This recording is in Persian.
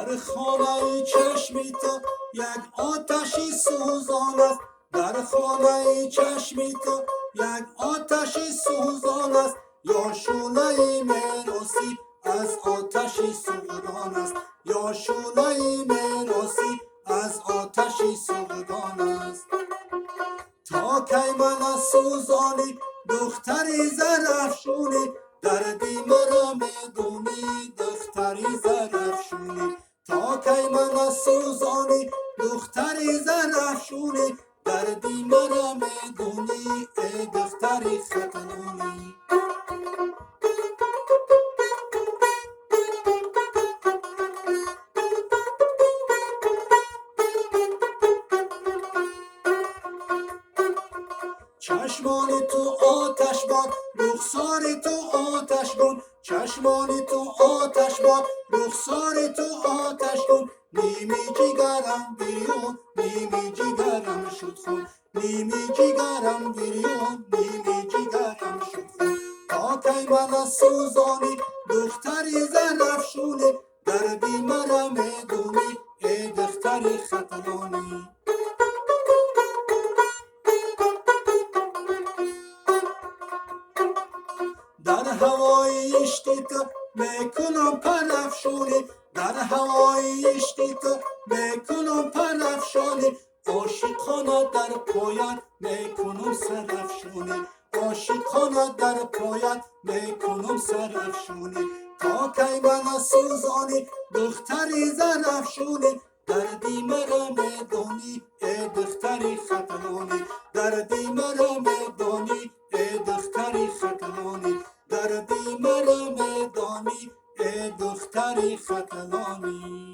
در خانه چشمی تو یک آتشی سوزان است، در خانه چشمی تو یک آتشی سوزان است، یا شعله میراثی از آتشی سوزان است، یا شعله میراثی از آتشی سوزان است. تا کی من سوزانی دختری زرافشونی، دردی مرا میدونی دختری زرافشونی. تا کی من سوزانی دختری زرافشونی، دردی مرا میدونی ای دختری ختنونی. چشمان تو آتش باد رخسار تو آتش کن، چشمان تو آتش باد رخسار تو آتش کن. نیمی جگرم بیرون نیمی جگرم شد خون، نیمی جگرم بیرون نیمی جگرم شد خون. تا کی من سوزانی دختری زرافشونی، دردی مرا میدونی ای دختری ختنانی. در هوای عشق تو میکنم پرافشانی، در هوای عشق تو میکنم پرافشانی. عاشقانه در پایت میکنم سرافشانی، عاشقانه در پایت میکنم سرافشانی. تا کی من سوزانی دختری زرافشونی، دردی مرا میدانی ای دختری ختنانی، دردی مرا میدانی ای دختری ختنانی، دردی مرا میدانی ای دختری ختنانی.